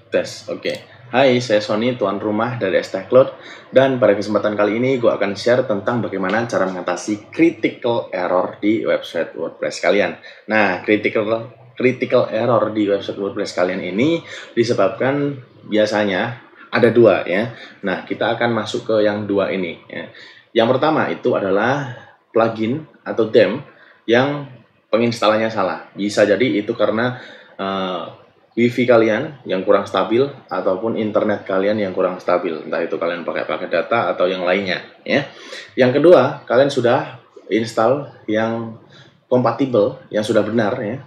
Tes, oke. Hai, saya Sony, tuan rumah dari STCloud. Dan pada kesempatan kali ini gue akan share tentang bagaimana cara mengatasi critical error di website WordPress kalian. Nah, critical error di website WordPress kalian ini disebabkan biasanya ada dua ya. Nah, kita akan masuk ke yang dua ini ya. Yang pertama itu adalah plugin atau theme yang penginstalannya salah. Bisa jadi itu karena Wi-Fi kalian yang kurang stabil ataupun internet kalian yang kurang stabil, entah itu kalian pakai paket data atau yang lainnya ya. Yang kedua, kalian sudah install yang kompatibel, yang sudah benar ya.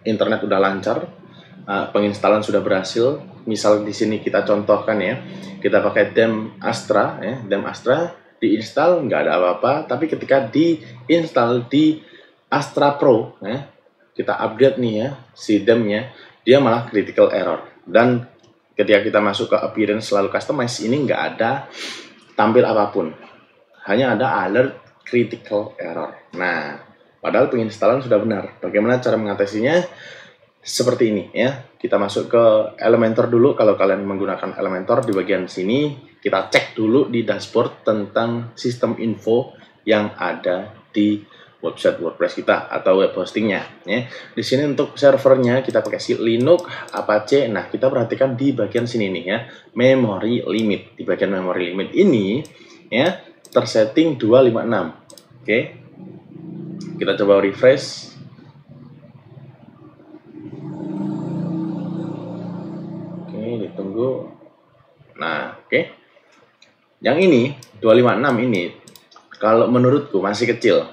Internet sudah lancar, penginstalan sudah berhasil. Misal di sini kita contohkan ya, kita pakai theme Astra ya, theme Astra diinstal nggak ada apa-apa, tapi ketika diinstal di Astra Pro ya, kita update nih ya si theme-nya, dia malah critical error. Dan ketika kita masuk ke appearance lalu customize, ini nggak ada tampil apapun, hanya ada alert critical error. Nah, padahal penginstalan sudah benar. Bagaimana cara mengatasinya? Seperti ini ya. Kita masuk ke Elementor dulu. Kalau kalian menggunakan Elementor, di bagian sini kita cek dulu di dashboard tentang sistem info yang ada di website WordPress kita atau web hostingnya ya. Di sini untuk servernya kita pakai si Linux, Apache. Nah, kita perhatikan di bagian sini nih ya, memory limit. Di bagian memory limit ini ya tersetting 256. Oke. Kita coba refresh. Oke, ditunggu. Nah, oke. Yang ini 256 ini kalau menurutku masih kecil.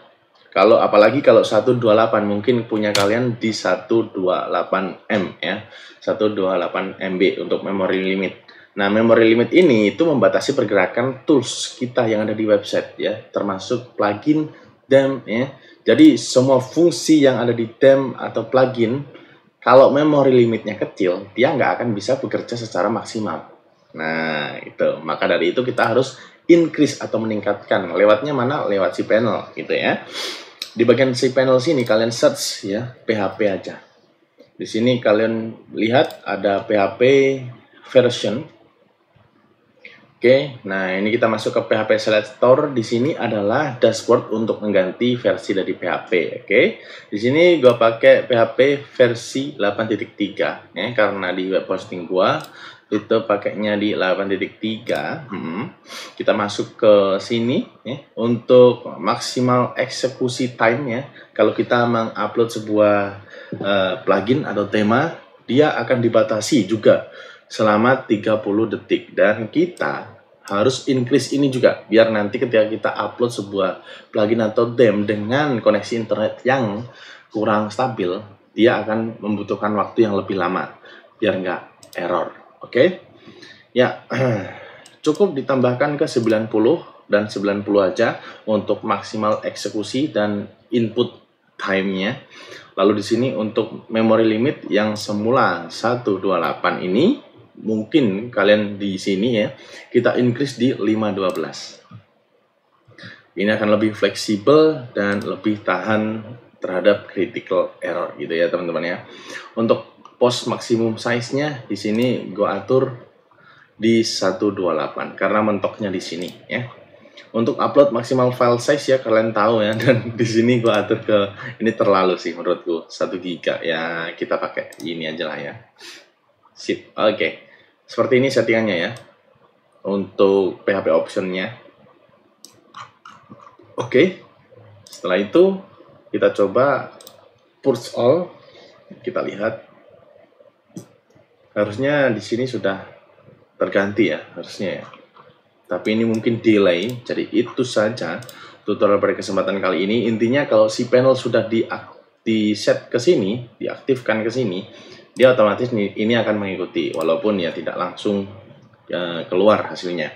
Kalau apalagi kalau 128 mungkin punya kalian di 128M ya, 128 MB untuk memory limit. Nah, memory limit ini itu membatasi pergerakan tools kita yang ada di website ya, termasuk plugin, theme ya. Jadi semua fungsi yang ada di theme atau plugin, kalau memory limitnya kecil, dia nggak akan bisa bekerja secara maksimal. Nah, itu. Maka dari itu kita harus increase atau meningkatkan. Lewatnya mana? Lewat cPanel gitu ya. Di bagian cPanel sini kalian search ya PHP aja. Di sini kalian lihat ada PHP version. Oke, nah ini kita masuk ke PHP Selector. Di sini adalah dashboard untuk mengganti versi dari PHP. Oke, di sini gua pakai PHP versi 8.3 ya, karena di web hosting gua itu pakainya di 8.3. Kita masuk ke sini ya, untuk maksimal eksekusi time ya. Kalau kita mengupload sebuah plugin atau tema, dia akan dibatasi juga selama 30 detik. Dan kita harus increase ini juga, biar nanti ketika kita upload sebuah plugin atau theme dengan koneksi internet yang kurang stabil, dia akan membutuhkan waktu yang lebih lama biar nggak error. Oke, ya cukup ditambahkan ke 90 dan 90 aja untuk maksimal eksekusi dan input time-nya. Lalu di sini untuk memory limit yang semula 128 ini, mungkin kalian di sini ya, kita increase di 512. Ini akan lebih fleksibel dan lebih tahan terhadap critical error gitu ya teman-teman ya. Untuk post maksimum size-nya di sini gue atur di 128 karena mentoknya di sini ya. Untuk upload maksimal file size ya kalian tahu ya, dan di sini gue atur ke ini terlalu sih menurutku 1 GB ya, kita pakai ini aja lah ya. Sip. Oke. Seperti ini settingannya ya. Untuk PHP optionnya. Oke. Setelah itu kita coba purge all. Kita lihat. Harusnya di sini sudah terganti ya, harusnya ya. Tapi ini mungkin delay, jadi itu saja tutorial pada kesempatan kali ini. Intinya kalau si panel sudah di set ke sini, diaktifkan ke sini, dia otomatis ini akan mengikuti, walaupun ya tidak langsung keluar hasilnya.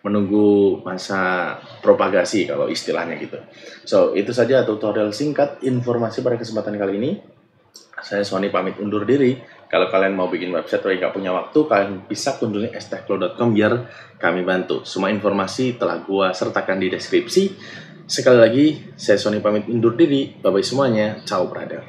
Menunggu masa propagasi kalau istilahnya gitu. So, itu saja tutorial singkat informasi pada kesempatan kali ini. Saya Sony pamit undur diri. Kalau kalian mau bikin website tapi nggak punya waktu, kalian bisa kunjungi stcloud.com biar kami bantu. Semua informasi telah gua sertakan di deskripsi. Sekali lagi, saya Sony pamit undur diri. Bye-bye semuanya. Ciao, brother.